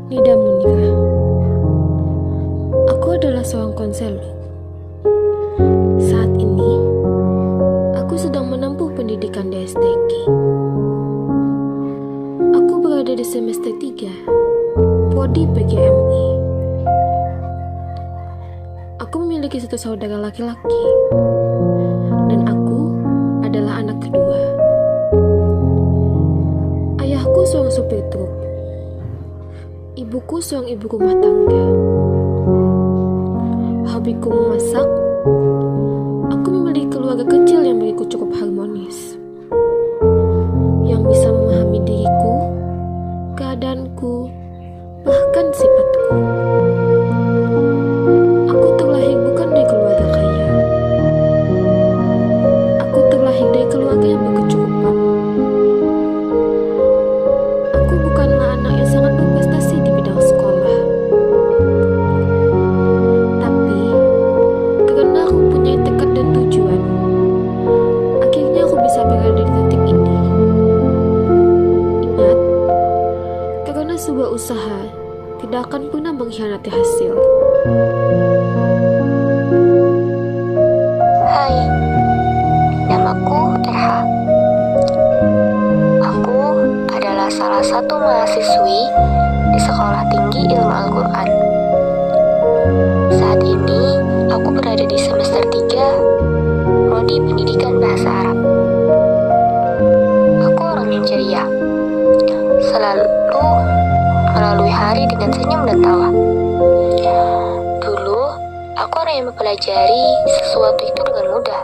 Nida Munira. Aku adalah seorang konselor. Saat ini, aku sedang menempuh pendidikan di STQ. Aku berada di semester 3, Prodi PGMI. Aku memiliki satu saudara laki-laki, dan aku adalah anak kedua. Ayahku seorang supir truk. Ibuku seorang ibu rumah tangga. Hobiku memasak. Aku memiliki keluarga kecil yang bagiku cukup harmonis, yang bisa memahami diriku, keadaanku, bahkan sifatku. Aku terlahir bukan dari keluarga kaya. Aku terlahir dari keluarga yang berkecukupan. Aku bukanlah anak yang sangat berprestasi di bidang sekolah. Tapi, karena aku punya tekad dan tujuan, akhirnya aku bisa berada di titik ini. Ingat, karena sebuah usaha tidak akan pernah mengkhianati hasil. Hai, namaku Erha. Aku adalah salah satu mahasiswi di Sekolah Tinggi Ilmu Al-Quran. Saat ini, aku berada di semester 3, Prodi Pendidikan Bahasa Arab. Aku orang yang ceria, selalu melalui hari dengan senyum dan tawa. Dulu, aku orang yang mempelajari sesuatu itu dengan mudah.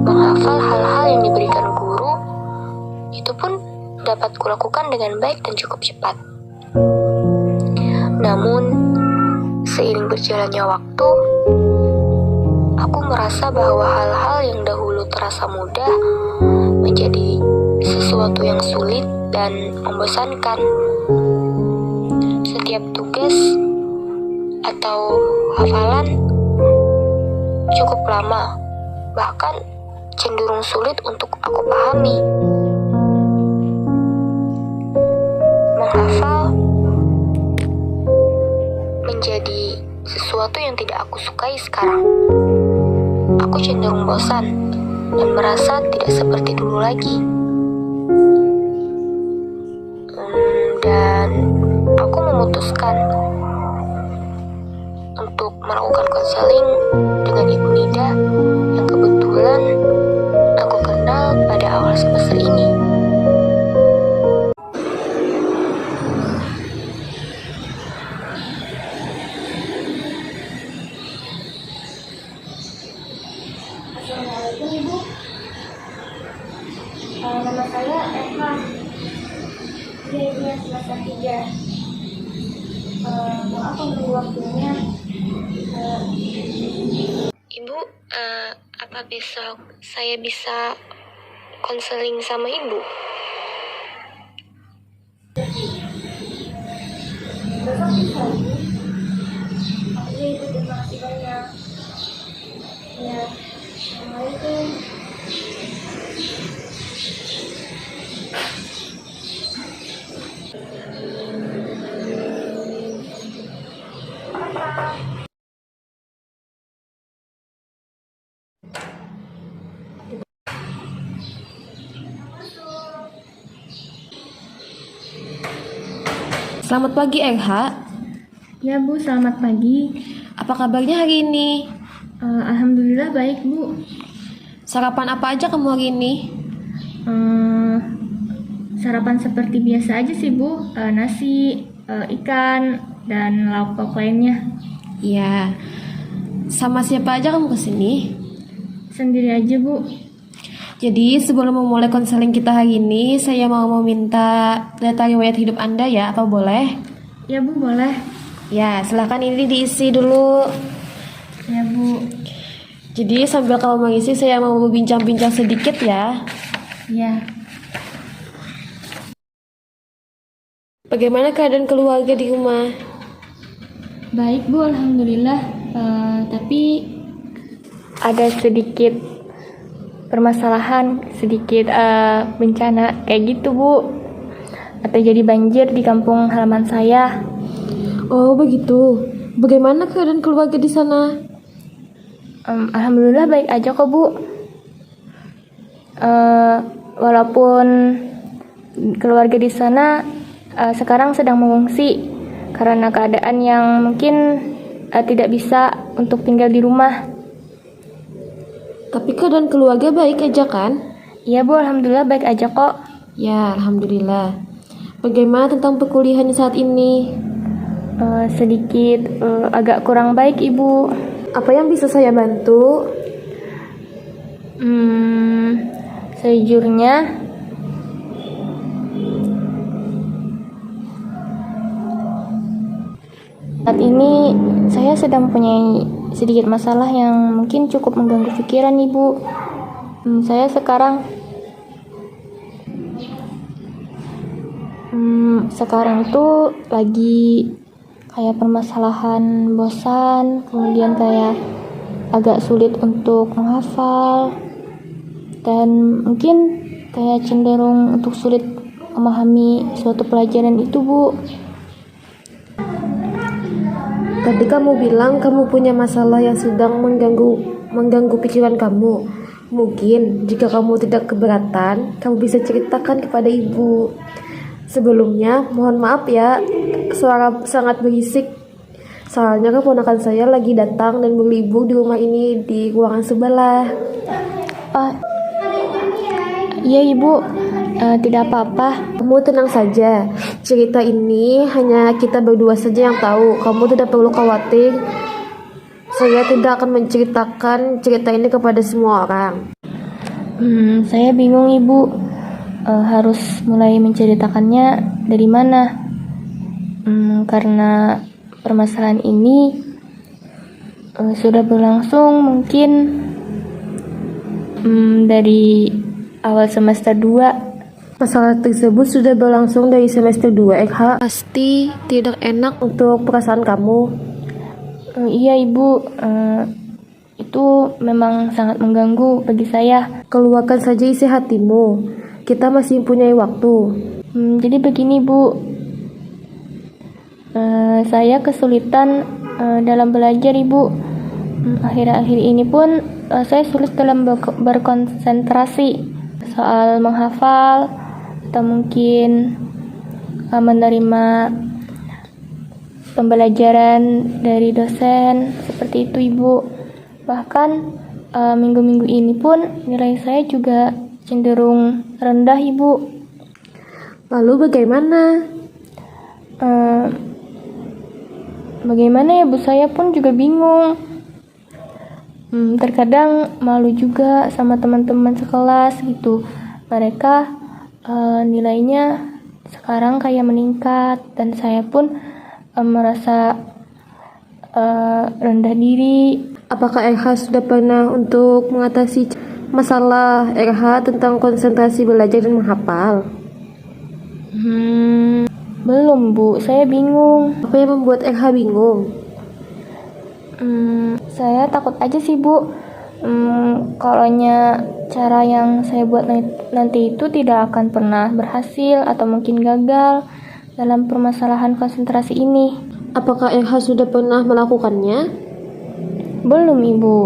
Menghafal hal-hal yang diberikan guru, itu pun dapat kulakukan dengan baik dan cukup cepat. Namun, seiring berjalannya waktu, aku merasa bahwa hal-hal yang dahulu terasa mudah menjadi sesuatu yang sulit dan membosankan. Setiap tugas atau hafalan cukup lama, bahkan cenderung sulit untuk aku pahami. Menghafal menjadi sesuatu yang tidak aku sukai sekarang. Aku cenderung bosan dan merasa tidak seperti dulu lagi. Dan aku memutuskan untuk melakukan konseling dengan Ibu Nida yang kebetulan aku kenal pada awal semester ini. Assalamualaikum Ibu. Nama saya Eva. Dia semester 3. Maaf menunggu waktunya. Ibu, apa besok saya bisa konseling sama Ibu? Besok bisa Ibu. Oke Ibu, terima kasih banyak. Ya, Assalamualaikum. Selamat pagi, Erha. Ya Bu, selamat pagi. Apa kabarnya hari ini? Alhamdulillah baik Bu. Sarapan apa aja kamu hari ini? Sarapan seperti biasa aja sih Bu. Nasi, ikan, dan lauk pauk lainnya. Ya, sama siapa aja kamu kesini? Sendiri aja Bu. Jadi sebelum memulai konseling kita hari ini, saya mau meminta data riwayat hidup Anda ya, apa boleh? Ya Bu, boleh. Ya, silakan ini diisi dulu. Ya Bu. Jadi sambil kamu mengisi, saya mau berbincang-bincang sedikit ya. Ya. Bagaimana keadaan keluarga di rumah? Baik Bu, alhamdulillah. Tapi ada sedikit permasalahan, sedikit bencana kayak gitu Bu. terjadi banjir di kampung halaman saya. Oh begitu. Bagaimana keadaan keluarga di sana? Alhamdulillah baik aja kok Bu. Walaupun keluarga di sana sekarang sedang mengungsi karena keadaan yang mungkin tidak bisa untuk tinggal di rumah. Tapi keadaan keluarga baik aja kan? Iya Bu, alhamdulillah baik aja kok. Ya, alhamdulillah. Bagaimana tentang perkuliahan saat ini? Sedikit agak kurang baik Ibu. Apa yang bisa saya bantu? Sejujurnya saat ini saya sedang mempunyai sedikit masalah yang mungkin cukup mengganggu pikiran Ibu. Saya sekarang itu lagi kayak permasalahan bosan, kemudian kayak agak sulit untuk menghafal, dan mungkin kayak cenderung untuk sulit memahami suatu pelajaran itu Bu. Tadi kamu bilang kamu punya masalah yang sedang mengganggu pikiran kamu. Mungkin jika kamu tidak keberatan, kamu bisa ceritakan kepada ibu. Sebelumnya, mohon maaf ya, suara sangat berisik. Soalnya keponakan saya lagi datang dan berlibur di rumah ini di ruangan sebelah. Iya Ibu, tidak apa-apa. Kamu tenang saja, cerita ini hanya kita berdua saja yang tahu. Kamu tidak perlu khawatir. Saya tidak akan menceritakan cerita ini kepada semua orang. Saya bingung Ibu, harus mulai menceritakannya dari mana? Karena permasalahan ini sudah berlangsung mungkin dari awal semester 2. Masalah tersebut sudah berlangsung dari semester 2, Ekha. Pasti tidak enak untuk perasaan kamu. Iya Ibu, itu memang sangat mengganggu bagi saya. Keluarkan saja isi hatimu. Kita masih punya waktu. Jadi begini Bu, saya kesulitan dalam belajar Ibu. Akhir-akhir ini pun saya sulit dalam berkonsentrasi soal menghafal atau mungkin menerima pembelajaran dari dosen seperti itu Ibu. Bahkan minggu-minggu ini pun nilai saya juga cenderung rendah Ibu. Lalu bagaimana? Bagaimana ya Bu, saya pun juga bingung. Terkadang malu juga sama teman-teman sekelas gitu. Mereka nilainya sekarang kayak meningkat dan saya pun merasa rendah diri. Apakah RH sudah pernah untuk mengatasi masalah RH tentang konsentrasi belajar dan menghafal? Belum Bu, saya bingung. Apa yang membuat RH bingung? Saya takut aja sih Bu, kalau cara yang saya buat nanti itu tidak akan pernah berhasil atau mungkin gagal dalam permasalahan konsentrasi ini. Apakah RH sudah pernah melakukannya? Belum Ibu.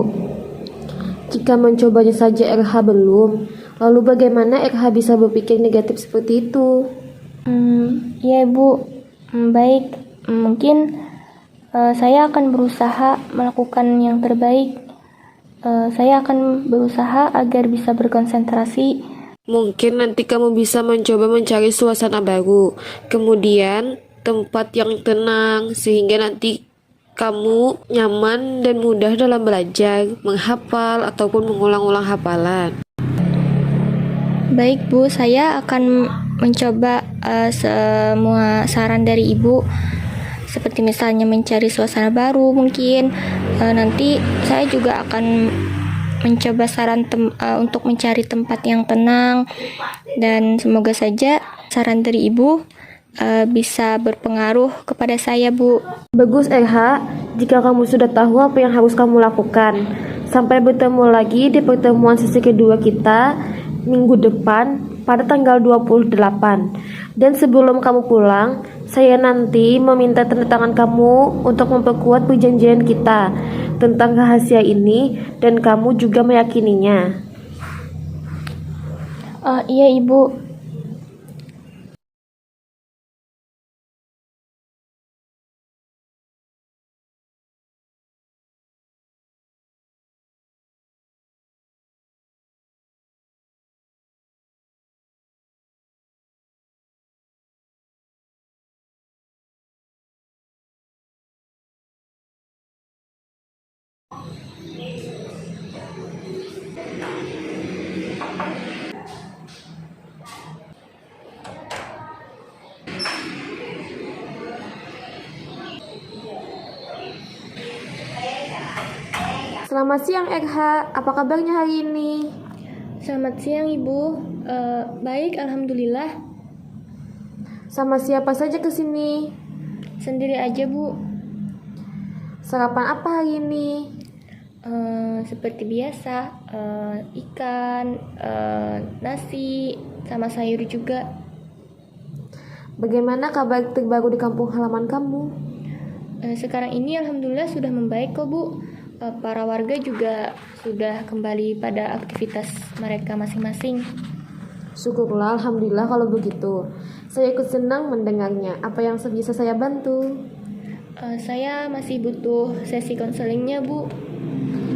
Jika mencobanya saja RH belum, lalu bagaimana RH bisa berpikir negatif seperti itu? Ya Ibu, baik. Mungkin saya akan berusaha melakukan yang terbaik. Saya akan berusaha agar bisa berkonsentrasi. Mungkin nanti kamu bisa mencoba mencari suasana baru, kemudian tempat yang tenang, sehingga nanti kamu nyaman dan mudah dalam belajar, menghafal, ataupun mengulang-ulang hafalan. Baik Bu, saya akan mencoba semua saran dari Ibu. Seperti misalnya mencari suasana baru mungkin. Nanti saya juga akan mencoba saran untuk mencari tempat yang tenang. Dan semoga saja saran dari Ibu bisa berpengaruh kepada saya Bu. Bagus RH, jika kamu sudah tahu apa yang harus kamu lakukan. Sampai bertemu lagi di pertemuan sesi kedua kita minggu depan. pada tanggal 28. Dan sebelum kamu pulang, saya nanti meminta tanda tangan kamu untuk memperkuat perjanjian kita tentang rahasia ini dan kamu juga meyakininya. Iya Ibu. Selamat siang Erha, apa kabarnya hari ini? Selamat siang Ibu. Baik, alhamdulillah. Sama siapa saja kesini? Sendiri aja Bu. Sarapan apa hari ini? Seperti biasa, ikan, nasi, sama sayur juga. Bagaimana kabar terbaru di kampung halaman kamu? Sekarang ini alhamdulillah sudah membaik kok Bu. Para warga juga sudah kembali pada aktivitas mereka masing-masing. Syukurlah, alhamdulillah kalau begitu. Saya ikut senang mendengarnya. Apa yang bisa saya bantu? Saya masih butuh sesi konselingnya Bu.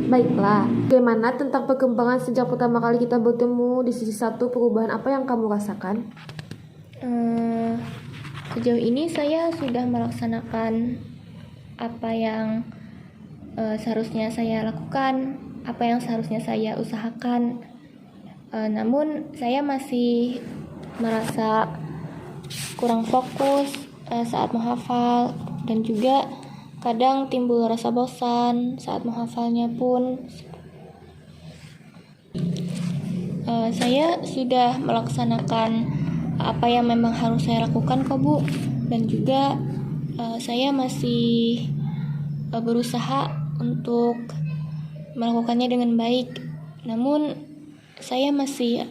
Baiklah, bagaimana tentang perkembangan sejak pertama kali kita bertemu di sisi satu, perubahan apa yang kamu rasakan? Sejauh ini saya sudah melaksanakan apa yang seharusnya saya lakukan, apa yang seharusnya saya usahakan. Namun saya masih merasa kurang fokus saat menghafal, dan juga kadang timbul rasa bosan saat menghafalnya pun. Saya sudah melaksanakan apa yang memang harus saya lakukan kok Bu, dan juga saya masih berusaha untuk melakukannya dengan baik. Namun saya masih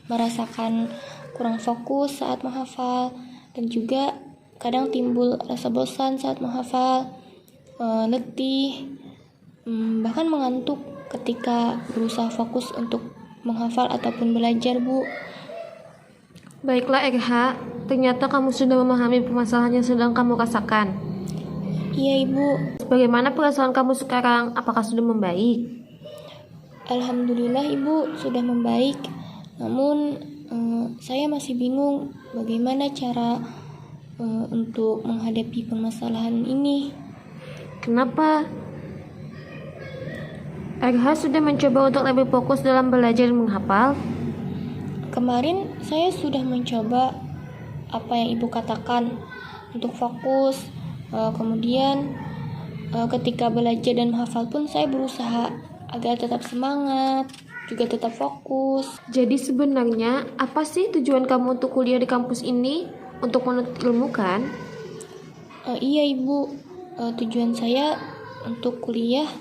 merasakan kurang fokus saat menghafal, dan juga kadang timbul rasa bosan saat menghafal, letih, bahkan mengantuk ketika berusaha fokus untuk menghafal ataupun belajar Bu. Baiklah Erha, ternyata kamu sudah memahami permasalahan yang sedang kamu rasakan. Iya Ibu. Bagaimana perasaan kamu sekarang? Apakah sudah membaik? Alhamdulillah Ibu sudah membaik. Namun saya masih bingung bagaimana cara untuk menghadapi permasalahan ini. Kenapa? Erha sudah mencoba untuk lebih fokus dalam belajar dan menghafal? Kemarin saya sudah mencoba apa yang Ibu katakan untuk fokus. Kemudian ketika belajar dan menghafal pun saya berusaha agar tetap semangat, juga tetap fokus. Jadi sebenarnya apa sih tujuan kamu untuk kuliah di kampus ini? Untuk menuntut ilmu kan? Iya Ibu, tujuan saya untuk kuliah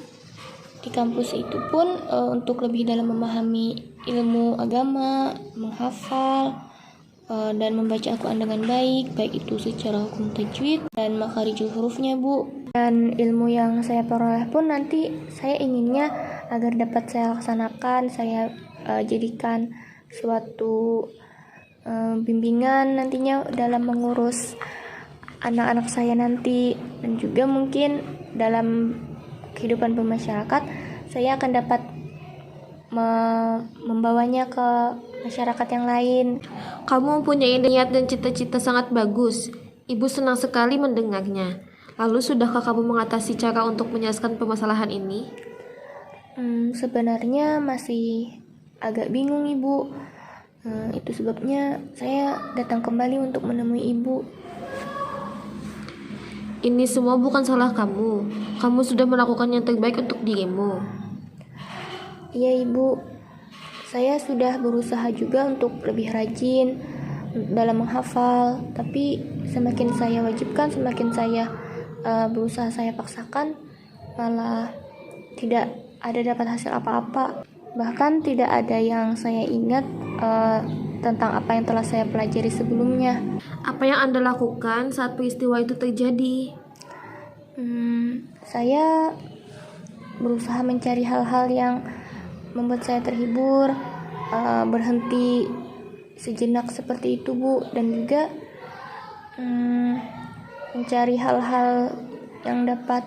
di kampus itu pun untuk lebih dalam memahami ilmu agama, menghafal, dan membaca Al-Quran dengan baik itu secara hukum tajwid dan makharijul hurufnya Bu. Dan ilmu yang saya peroleh pun nanti saya inginnya agar dapat saya laksanakan, saya jadikan suatu bimbingan nantinya dalam mengurus anak-anak saya nanti, dan juga mungkin dalam kehidupan bermasyarakat saya akan dapat membawanya ke masyarakat yang lain. Kamu mempunyai niat dan cita-cita sangat bagus. Ibu senang sekali mendengarnya. Lalu sudahkah kamu mengatasi cara untuk menyelesaikan permasalahan ini? Sebenarnya masih agak bingung Ibu. Itu sebabnya saya datang kembali untuk menemui Ibu. Ini semua bukan salah kamu. Kamu sudah melakukan yang terbaik untuk dirimu. Iya Ibu, saya sudah berusaha juga untuk lebih rajin dalam menghafal, tapi semakin saya wajibkan, semakin saya berusaha saya paksakan, malah tidak ada dapat hasil apa-apa. Bahkan tidak ada yang saya ingat tentang apa yang telah saya pelajari sebelumnya. Apa yang Anda lakukan saat peristiwa itu terjadi? Saya berusaha mencari hal-hal yang membuat saya terhibur, berhenti sejenak seperti itu Bu, dan juga mencari hal-hal yang dapat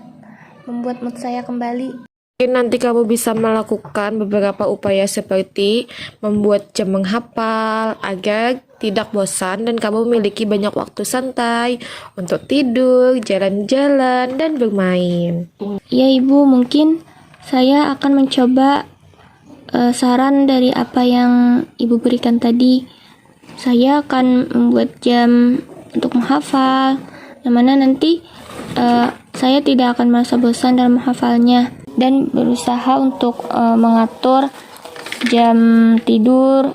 membuat mood saya kembali. Mungkin nanti kamu bisa melakukan beberapa upaya seperti membuat jam menghafal agar tidak bosan dan kamu memiliki banyak waktu santai untuk tidur, jalan-jalan, dan bermain. Ya Ibu, mungkin saya akan mencoba saran dari apa yang Ibu berikan tadi. Saya akan membuat jam untuk menghafal, yang mana nanti saya tidak akan merasa bosan dalam menghafalnya, dan berusaha untuk mengatur jam tidur,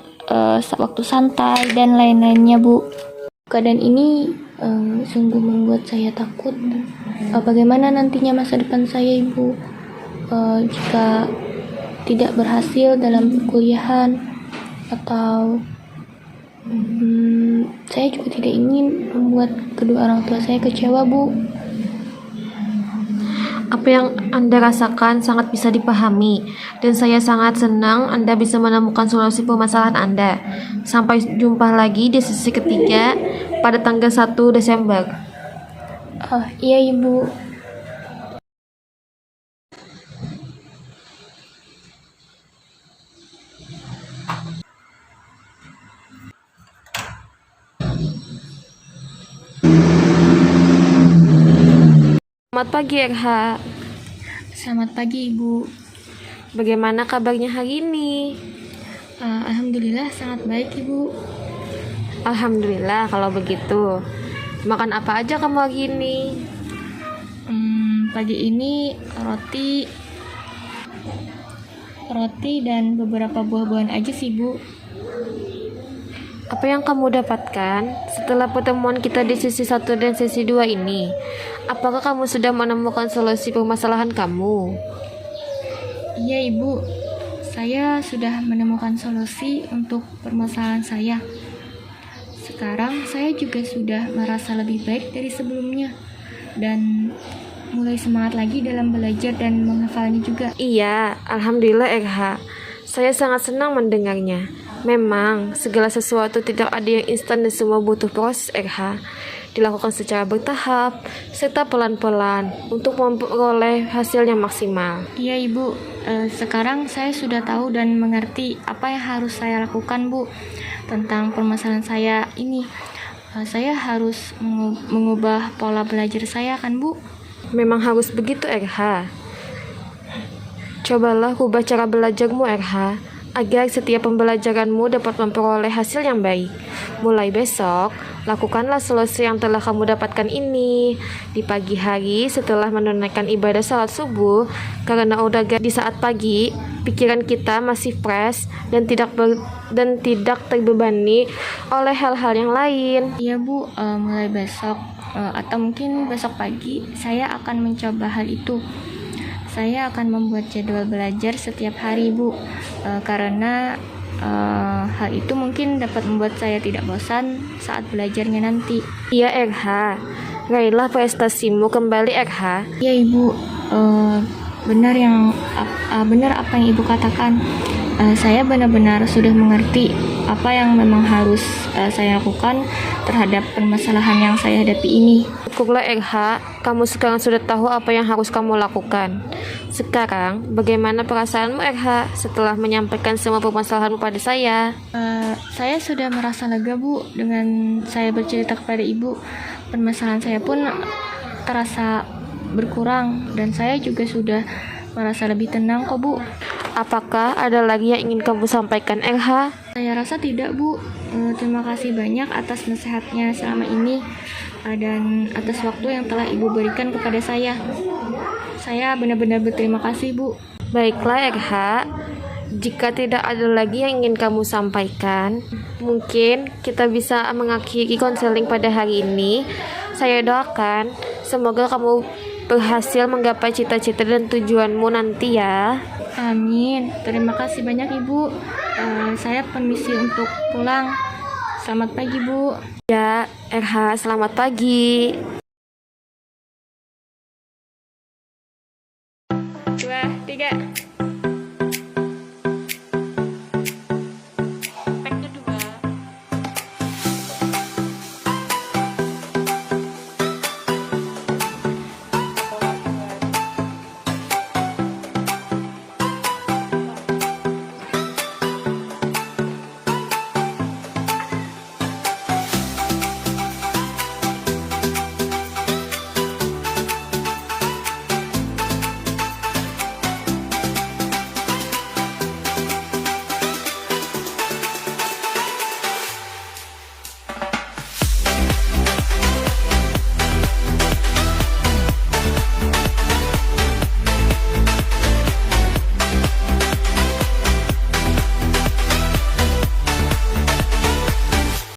waktu santai, dan lain-lainnya Bu. Keadaan ini sungguh membuat saya takut. Bagaimana nantinya masa depan saya Ibu jika tidak berhasil dalam perkuliahan, atau saya juga tidak ingin membuat kedua orang tua saya kecewa Bu. Apa yang Anda rasakan sangat bisa dipahami, dan saya sangat senang Anda bisa menemukan solusi permasalahan Anda. Sampai jumpa lagi di sesi ketiga pada tanggal 1 Desember. Iya Ibu. Selamat pagi RH. Selamat pagi Ibu. Bagaimana kabarnya hari ini? Alhamdulillah sangat baik Ibu. Alhamdulillah kalau begitu. Makan apa aja kamu hari ini? Pagi ini roti dan beberapa buah-buahan aja sih Bu. Apa yang kamu dapatkan setelah pertemuan kita di sesi 1 dan sesi 2 ini? Apakah kamu sudah menemukan solusi permasalahan kamu? Iya Ibu, saya sudah menemukan solusi untuk permasalahan saya. Sekarang saya juga sudah merasa lebih baik dari sebelumnya, dan mulai semangat lagi dalam belajar dan menghafalnya juga. Iya, Alhamdulillah RH. Saya sangat senang mendengarnya. Memang, segala sesuatu tidak ada yang instan dan semua butuh proses RH. Dilakukan secara bertahap, serta pelan-pelan untuk memperoleh hasil yang maksimal. Iya Ibu, sekarang saya sudah tahu dan mengerti apa yang harus saya lakukan Bu tentang permasalahan saya ini. Saya harus mengubah pola belajar saya kan Bu? Memang harus begitu RH. Cobalah ubah cara belajarmu RH, agar setiap pembelajaranmu dapat memperoleh hasil yang baik. Mulai besok, lakukanlah solusi yang telah kamu dapatkan ini di pagi hari setelah menunaikan ibadah salat subuh, karena udah di saat pagi, pikiran kita masih fresh dan tidak terbebani oleh hal-hal yang lain. Iya Bu, mulai besok atau mungkin besok pagi saya akan mencoba hal itu. Saya akan membuat jadwal belajar setiap hari Bu, karena hal itu mungkin dapat membuat saya tidak bosan saat belajarnya nanti. Iya RH, raihlah prestasimu kembali RH. Iya Ibu, benar apa yang Ibu katakan. Saya benar-benar sudah mengerti apa yang memang harus saya lakukan terhadap permasalahan yang saya hadapi ini. Syukurlah RH, kamu sekarang sudah tahu apa yang harus kamu lakukan. Sekarang, bagaimana perasaanmu RH setelah menyampaikan semua permasalahanmu pada saya? Saya sudah merasa lega Bu dengan saya bercerita kepada Ibu. Permasalahan saya pun terasa berkurang, dan saya juga sudah merasa lebih tenang kok Bu. Apakah ada lagi yang ingin kamu sampaikan RH? Saya rasa tidak Bu. Terima kasih banyak atas nasihatnya selama ini, dan atas waktu yang telah Ibu berikan kepada saya. Saya benar-benar berterima kasih Bu. Baiklah RH, jika tidak ada lagi yang ingin kamu sampaikan, mungkin kita bisa mengakhiri konseling pada hari ini. Saya doakan semoga kamu berhasil menggapai cita-cita dan tujuanmu nanti ya. Amin. Terima kasih banyak Ibu. Saya permisi untuk pulang. Selamat pagi, Bu. Ya, RH, selamat pagi. 2, 3.